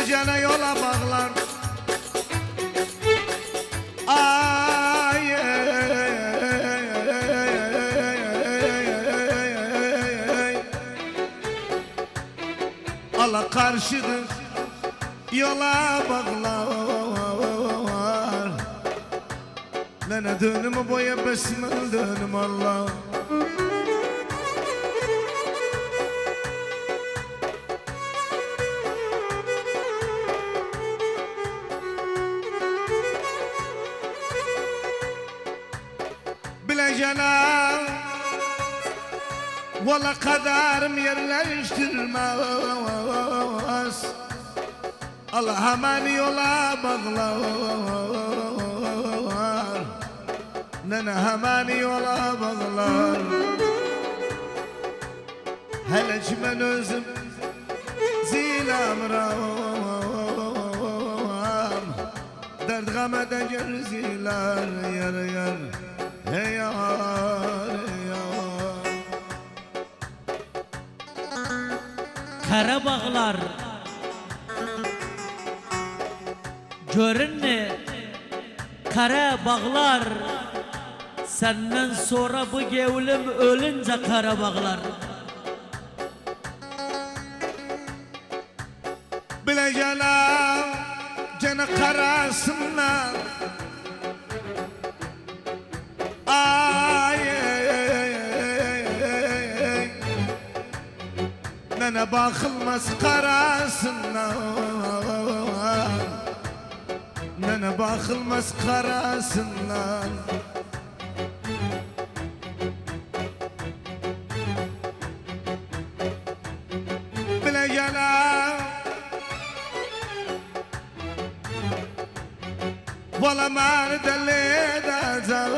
Biləcənə yola bağlar. Ay Allah karşıdır yola bağlar. Nene dönümü boya besmel dönüm Allah. Biləcənə valla kadarım yerleştirmez. Allah hemen yola bağlar. Nene hemen yola bağlar. Hele ki ben özüm zilamram. Dert gamede gerziler yer yer. Hey yar hey yar. Karabağlar görünme, Karabağlar senden sonra bu gevlim ölünce Karabağlar. Biləcənə gene karasınlar. Ay nene bakılmaz karasınlar. Nene bakılmaz karasınlar. Biləcənə valla məni dəli edəcək.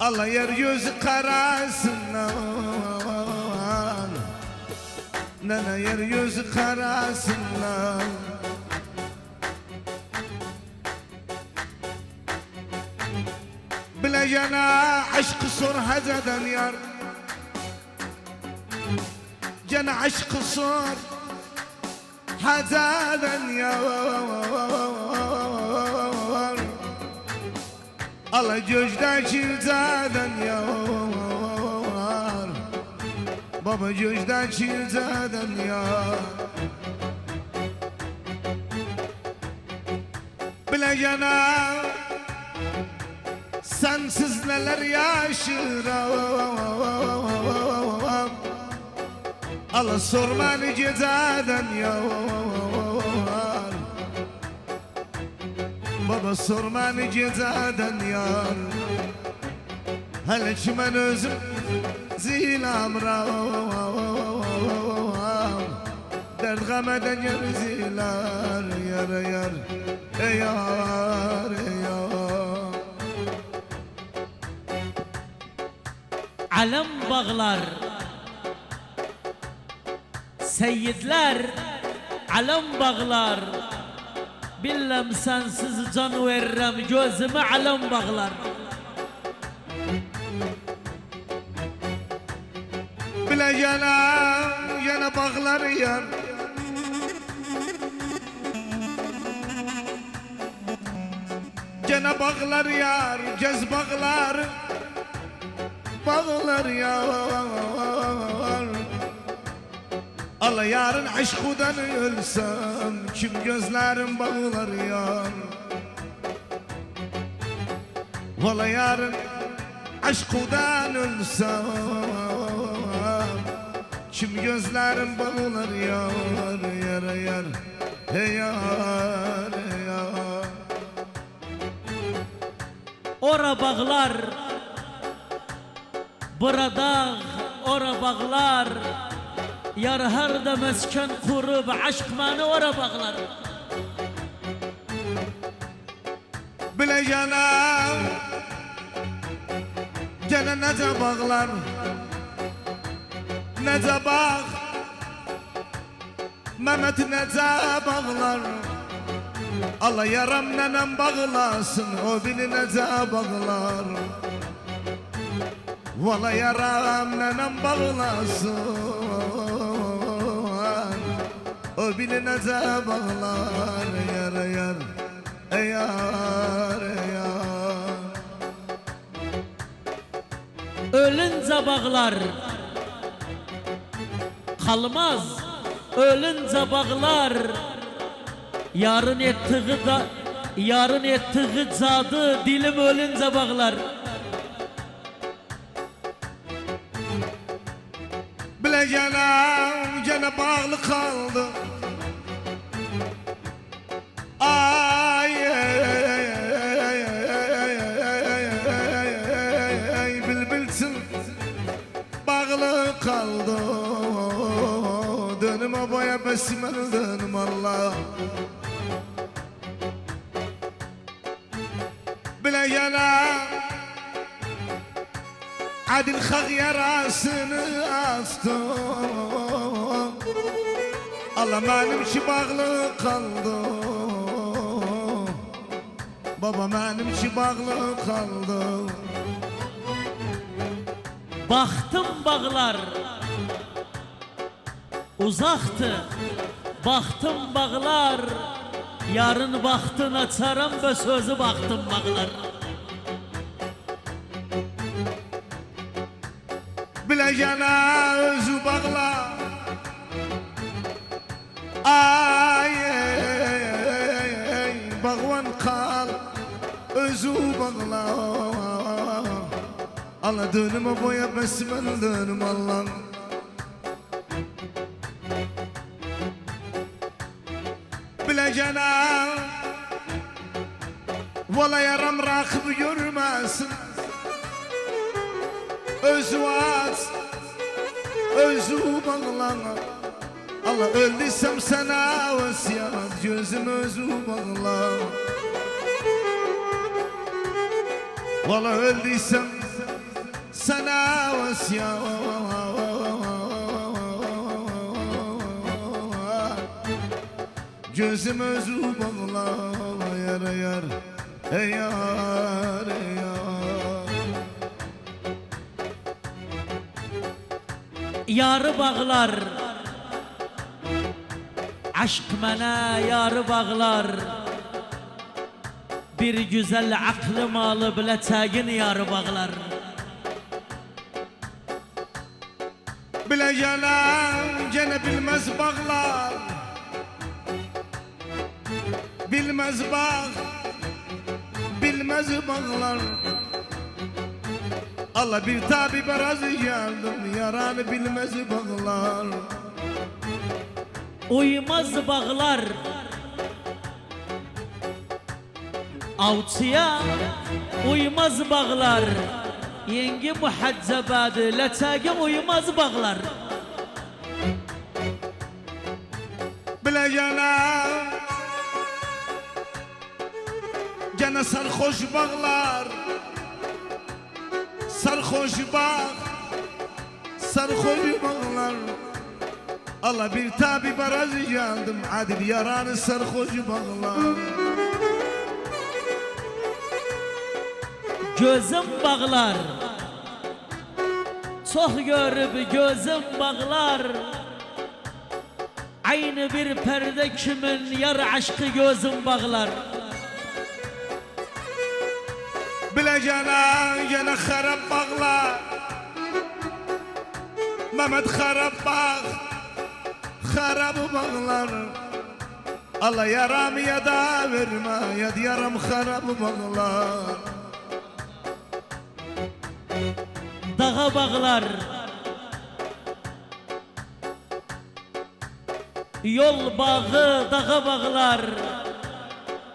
Allah yer yüzü karasınlar. Nene yer yüzü karasınlar. Biləcənə aşkı sor həzədən yar. Gene aşkı sor həzədən yar. Allah gözdəki ilcədən yar. Baba gözdəki ilcədən yar. Biləcənə sensiz neler yaşıram. Allah sorma ne geceden yar. Baba sorma ne geceden yar. Hele ki ben özüm zilamram. Dert gamede gerziler yar yar. Ey yar ey yar. Alem bağlar, seyyidler, alem bağlar. Billem sensiz can veririm, gözüme alem bağlar. Biləcənə yine bağlar yar. Gene bağlar yar, gez bağlar. Bağlar yar. Allah yarın aşkıdan ölsem, kim gözlerim bağlar yar. Valla yarın aşkıdan ölsem, kim gözlerim bağlar yar yar yar. Hey yar hey yar. Ora bağlar, burada ora bağlar. Yar her de mesken kurup aşk beni ora bağlar. Biləcənə gene nece bağlar. Nece bağ Mehmet nece bağlar. Allah yaram nenem bağlasın, o beni nece bağlar. Valla yaram nenem bağlasın, o bilinece bağlar yar yar ey yar ey yar. Ölünce bağlar kalmaz, ölünce bağlar. Yarın ettiği cadı dilim ölünce bağlar. Bileceğim gene bağlı kaldı. Ay bilbilsin bağlı kaldı. Dönüme boya besmele dönüm Allah. Bileceğim Adil hak yarasını astı. Allah benim şi bağlı kaldı. Baba benim şi bağlı kaldı. Baktım bağlar uzaktı, baktım bağlar. Yarın baktın açarım ve sözü baktım bağlar. Bileceğine özü bağla. Ay bağvan kal özü bağla. Allah dönüme boya besmele dönüm Allah. Bileceğine valla yaram rakip görmesin. Özü az, özü bağlana. Allah öldüysem sana vasiyat, gözüm özü bağla. Valla öldüysem sana vasiyat, gözüm özü bağla. Yar yar ey yar ey yar. Yarı bağlar aşk mənə yarı bağlar. Bir güzel aklım alıp biləcəyin yarı bağlar. Bileceğim gene bilmez bağlar. Bilmez bağ, bilmez bağlar. Allah bir tabi razı geldim, yaranı bilmez bağlar. Uymaz bağlar avçıya, uymaz bağlar. Yengi muhaccabadı, ləçəgim uymaz bağlar. Bileceğim gene sarhoş bağlar. Sarhoş bağ, sarhoş bağlar. Allah bir tabi razı geldim, adil yaranı sarhoş bağlar. Gözüm bağlar, çok görüp gözüm bağlar. Aynı bir perde kimin yar aşkı gözüm bağlar. Bileceğine gene harap bağlar. Mehmet harap bağ, harap bağlar. Allah yaramı ya da verme, ya yaram harap bağlar. Dağa bağlar, yol bağı dağa bağlar.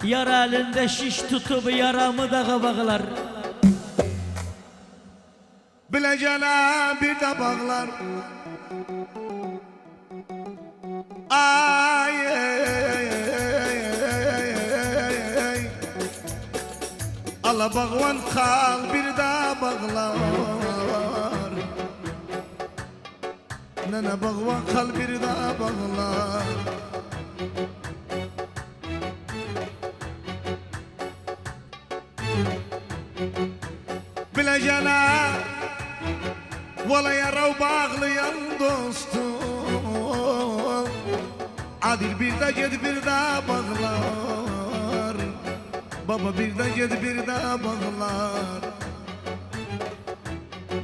Yar elinde şiş tutup yaramı dağa bağlar. Bileceğine bir de bağlar. Ay Allah bağvan kal bir de bağlar. Nene bağvan kal bir de bağlar. Bileceğine valla yarav bağlayan dostum. Adil bir de ged bir de bağlar. Baba bir de ged bir de bağlar.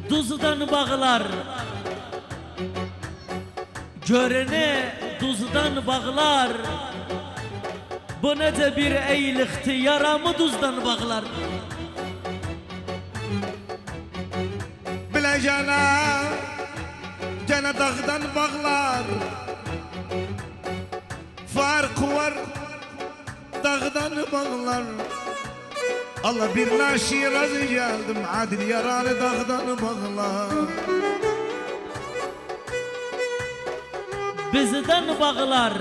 Duzdan bağlar. Görene duzdan bağlar. Bu nece bir eylikti, yaramı duzdan bağlar. Bile gene dağdan bağlar. Farkı var dağdan bağlar. Allah bir naşi razı geldim, adil yaralı dağdan bağlar. Bizden bağlar.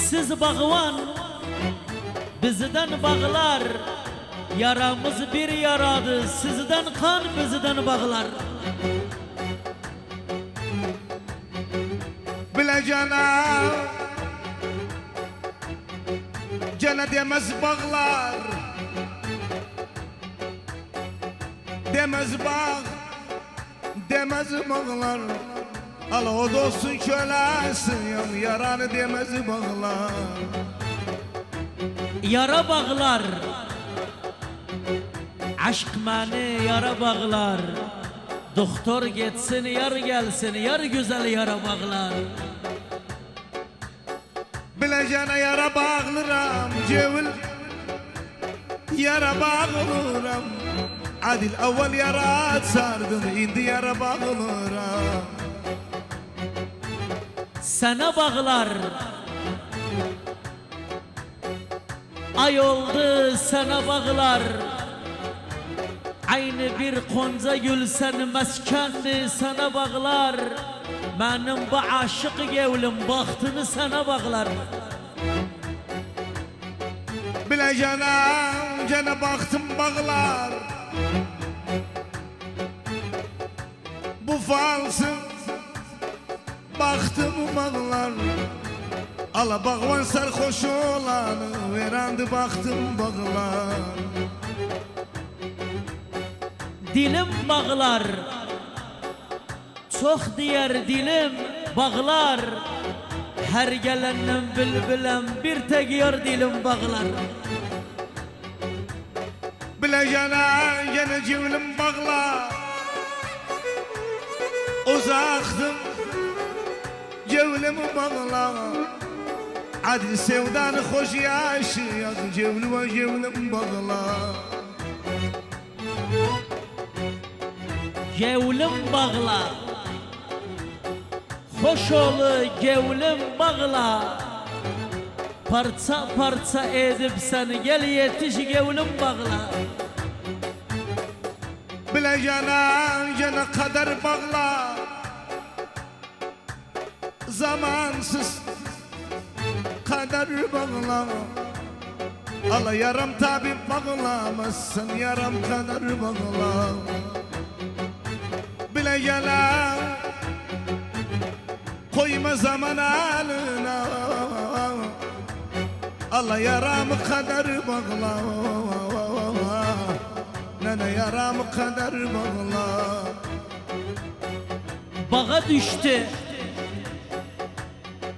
Siz bağvan, bizden bağlar. Yaramız bir yaradı, sizden kan bizden bağlar. Bile cana demez bağlar. Demez bağ, demez bağlar. Al o dostun kölesin, yaranı demez bağlar. Yara bağlar. Aşk mani yara bağlar. Doktor gitsin yar gelsin, yar güzel yara bağlar. Bileceğine yara bağlıram cevil, yara bağlıram. Adil evvel yara sardım, indi yara bağlıram. Sana bağlar. Ay oldu sana bağlar. Aynı bir konca gül sen meskendi sana bağlar. Benim bu aşık gevlim bahtını sana bağlar. Bileceğine gene baktım bağlar. Bu falsın baktım bağlar. Ala bağvan sarhoş olanı verandı baktım bağlar. Dilim bağlar. Çok diğer dilim bağlar. Her gelenim bülbülem bir tek yar dilim bağlar. Bileceğine gene civlim bağlar. Uzaktım cevlim bağlar. Adil sevdanı hoş yaşayan cevlim ve cevlim bağlar. Gevlim bağla. Hoş olu gevlim bağla. Parça parça edip seni gel yetiş gevlim bağla. Bileceğine gene kader bağla. Zamansız kader bağla. Allah yaram tabip bağlamazsın, yaram kader bağla. Bileceğine koyma zaman alına. Allah yaramı kader bağla. Nene yaramı kader bağla. Bağa düştü.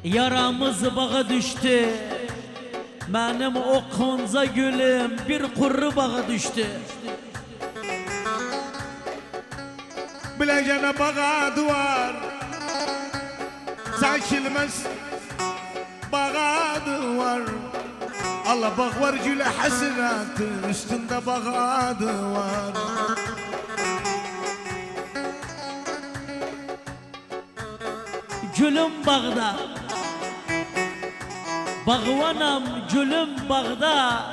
Yaramız bağa düştü. Benim o konza gülüm bir kurru bağa düştü. Bileceğine bağa duvar çekilmez, bağa duvar. Allah bak var güle hasretin üstünde bağa duvar. Gülüm bağda. Bağvanam gülüm bağda.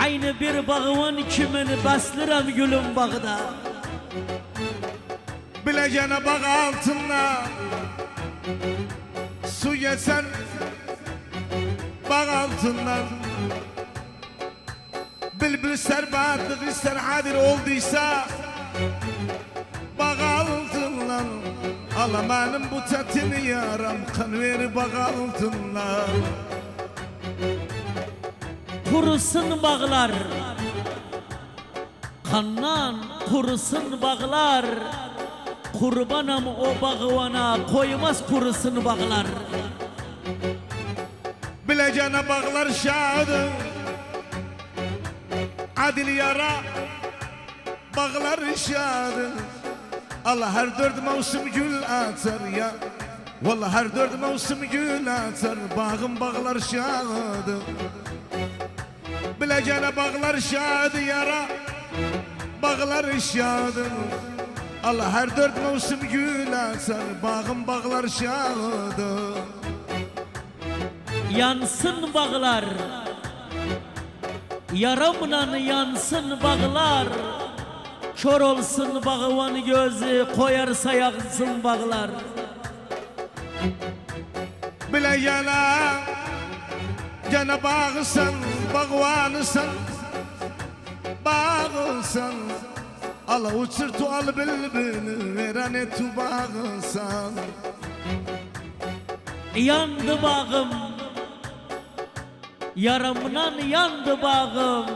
Aynı bir bağvan kimin beslirim gülüm bağda. Bileceğine bak altında su geçer bak altından. Bülbül serbatlık ister adil olduysa bak altından. Allah benim bu tetini yaram kan ver bak altından. Kurusun bağlar. Kandan kurusun bağlar, kurbanım o bağvana, koymaz kurusun bağlar. Bileceğine bağlar şadı, adil yara bağlar şadı. Allah her dört mevsim gül atar ya, vallahi her dört mevsim gül atar. Bağım bağlar şadı, bileceğine bağlar şadı yara bağlar şadı. Allah her dört mevsim gül atar. Bağım bağlar şadı. Yansın bağlar, yaramla yansın bağlar. Kör olsun bağvan gözü, koyarsa yansın bağlar. Bile gene bağısan, bağvanısan, bağısan. Allah uçur tual bülbülü, verene tu bağısan. Yandı bağım, yaramdan yandı bağım.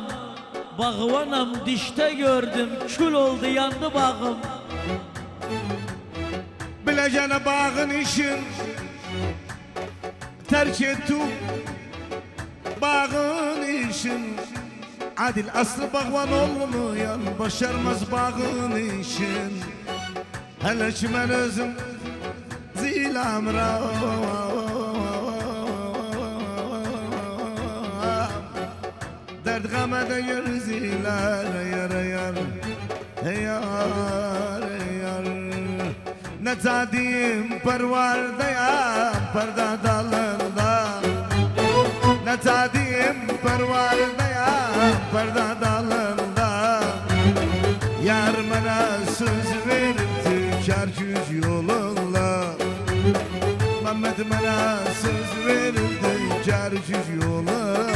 Bağvanam dişte gördüm, kül oldu yandı bağım. Bileceğine bağın işin, terk ettu bağın işin. Adil aslı bağvan olmayan başarmaz bağın işin. Hele ki ben özüm zilamra, derd gamede yürziler yar yar yar yar. Ne tadim pervarda ya perda dalında, ne tadim pervarda ya perda dalında. Yar bana söz verdi çarşüz yolunda, Mehmet bana söz verdi çarşüz yolunda.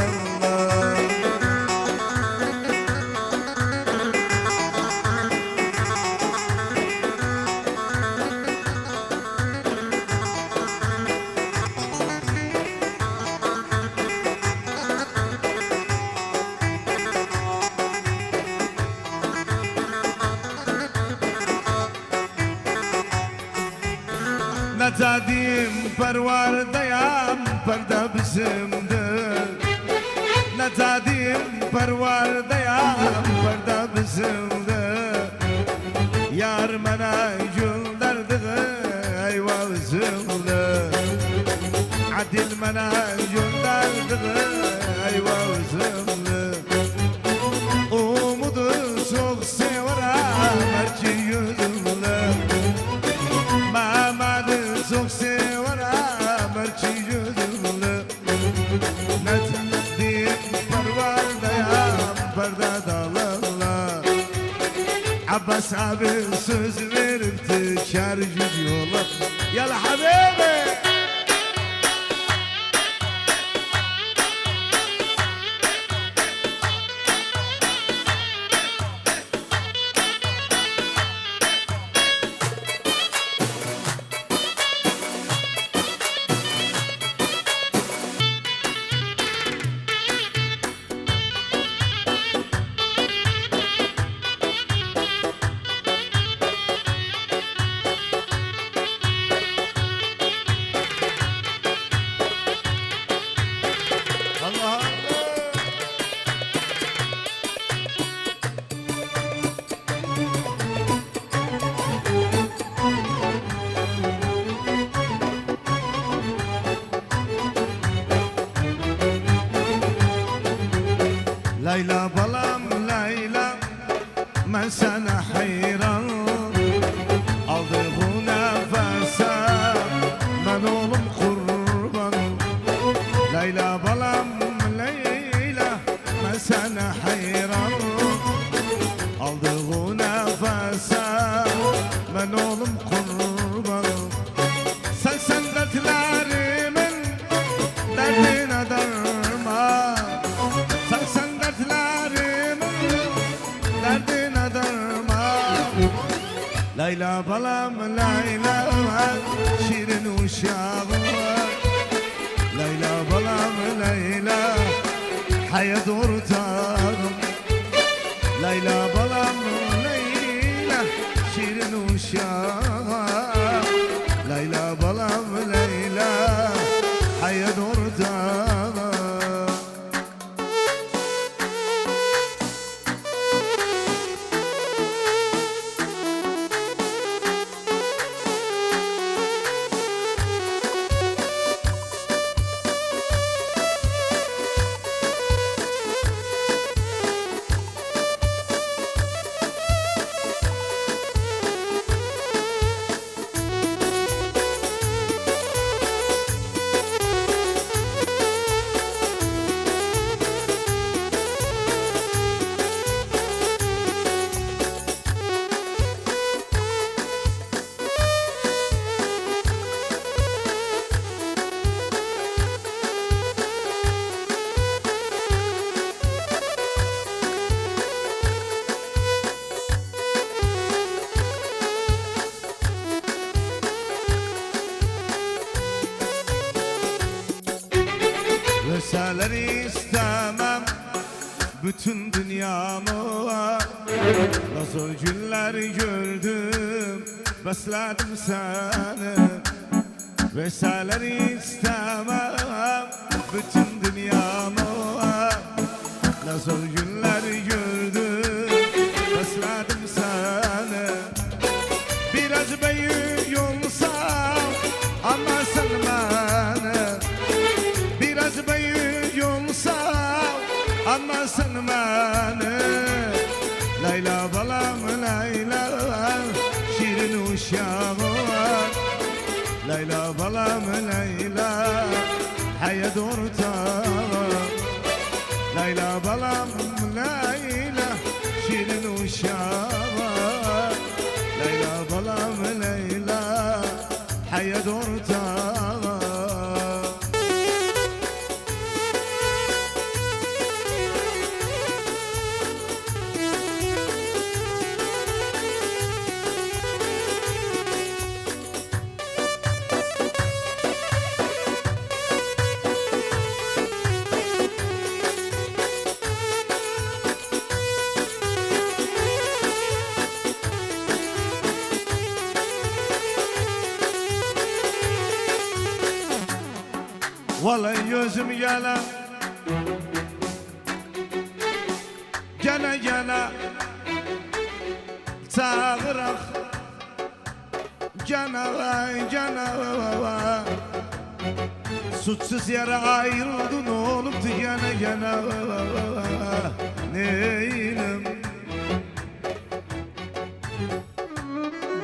Ne tadim pervardayam perda bizimdir. Ne tadim pervardayam perda bizimdir. Yar bana gül derdi eyval zımdır. Adil bana gül derdi eyval zımdır. Umudu çok severim her şey yüzümde. Çok severim her şey yüzümde. Ne tadim pervardayam perda dalında. Abbas abi söz veripti çarşız yola. Yala habibi. Layla balam Layla, ben sana hayran. Aldığın nefese ben oğlum kurban. Layla balam Layla, ben sana hayran. Aldığın nefese ben oğlum kurban. Sen dertlerimin derdine derman. Sen dertlerimin derdine derman. Layla balam Layla, şirin uşağım. Layla balam Layla, hayat ortağım. Leyla balam Leyla şirin uşağım Leyla balam Leyla hayat orada Vesaleri istemem bütün dünyama Nasıl günler gördüm besledim seni Vesaleri istemem bütün dünyama Nasıl günler gördüm besledim seni Biraz büyük olsam ama sen beni Biraz büyük olsam ama sen beni Leyla balam Leyla şirin uşağım Leyla balam Leyla hayat ortağım Leyla balam Leyla şirin uşağım Leyla balam Leyla hayat ortağım Vallahi gözüm yana Gene gene Çağırak Gene gene Suçsuz yere ayrıldın oluptu gene gene Neyim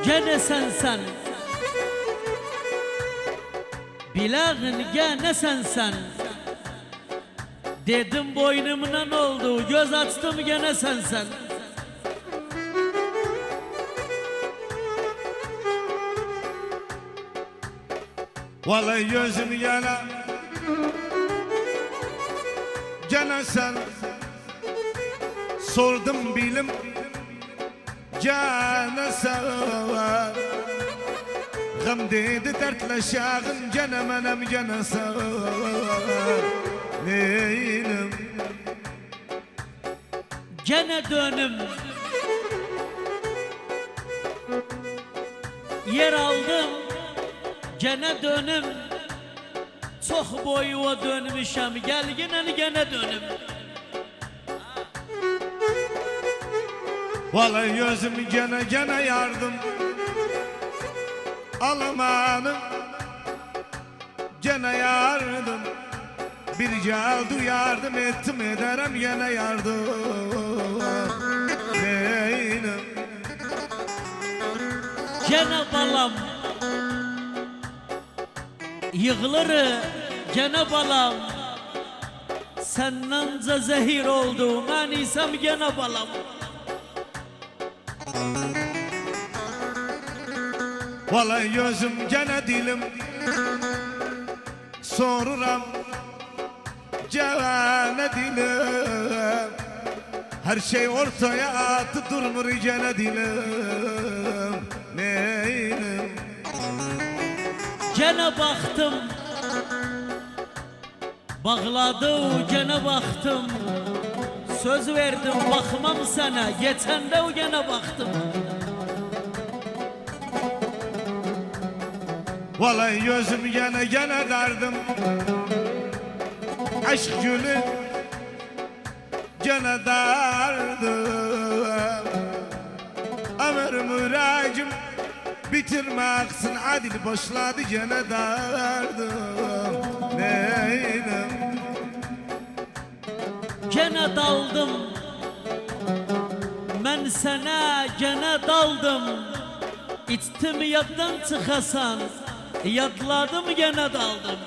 Gene sen Bilağın gene sen Dedim boynumuna ne oldu göz açtım gene sen Vallahi gözüm yana Gene sen Sordum bilim Gene sen Gam dedi dertleşağın gene menem gene sen Neyim Gene dönüm Yer aldım Gene dönüm Çok boyuva dönmüşem Gel gene dönüm Vallahi gözüm gene yardım Alamanım Gene yardım Bir geldi yardım ettim ederim gene yardım Neyim Gene balam Yığılır gene balam Sennenca zehir oldu Ben isem gene balam Vallahi gözüm gene dilim Soruram Gene dilim Her şey ortaya attı durmur gene dilim Neyim Gene baktım Bağladı gene baktım Söz verdim bakmam sana, geçen de o gene baktım. Vallahi gözüm gene derdim. Aşk gülü gene derdim. Ömer Müracım bitirmeksin adil başladı gene derdim. Neydim? Gene daldım, ben sana gene daldım. İçtim yaddan çıkasan, yadladım gene daldım.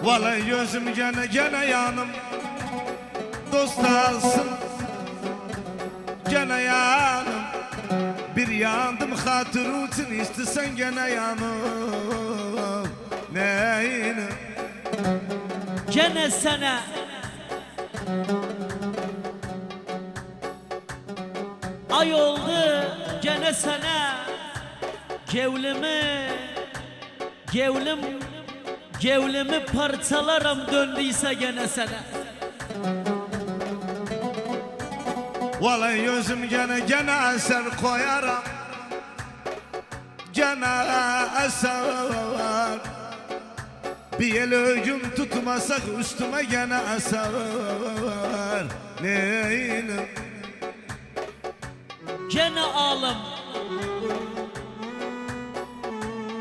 Vallahi gözüm gene yanım. Dost alsın gene yanım. Bir yandım hatırı için istesen gene yanım. Neyini? Gene sana ay oldu, gene sana gevlimi parçalarım döndüyse gene sana. Vallahi gözüm gene eser koyarım. Gene eser. Bir el öcüm tutmasak üstüme gene eser. Neyini? Gene alım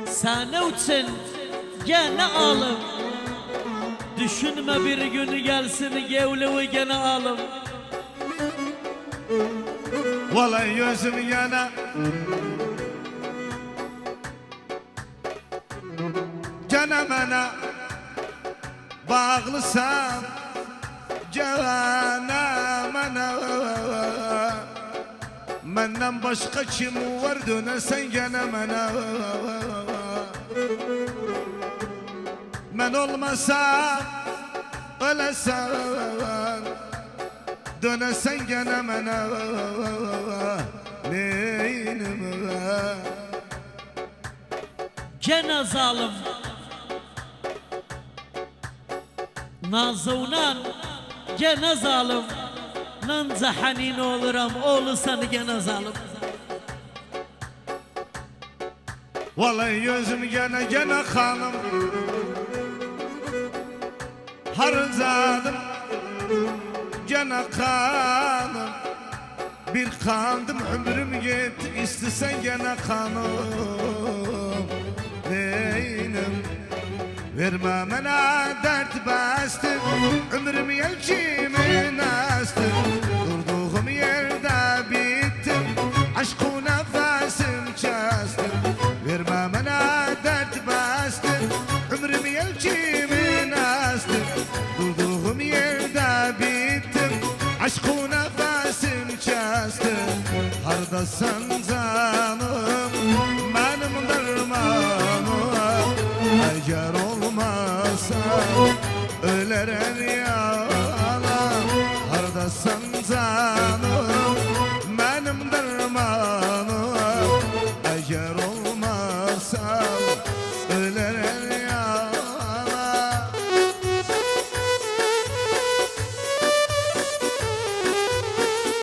sana için gene alım. Düşünme bir günü gelsin gevlevi gene alım. Vallahi gözüm gene mene bağlısan gene mene. Menden başka kim var dönesen gene mene. Ben olmasam ölesen dönesen gene mene. Neynim? Gene zalim Nazıvnan gene zalim. Nanca hanin oluram oğlu seni gene zalim. Vallahi gözüm gene hanım. Harcadım gene kanım. Bir kandım ömrüm gitti istesen gene kanım. Neynim? Verme bana dert bastım. Ömrüm yelkimin astım. Durduğum yerde bittim. Aşkı nefesim kestim. Verme bana dert bastım. Ömrüm yelkimin astım. Durduğum yerde bittim. Aşkı nefesim kestim. Hardasın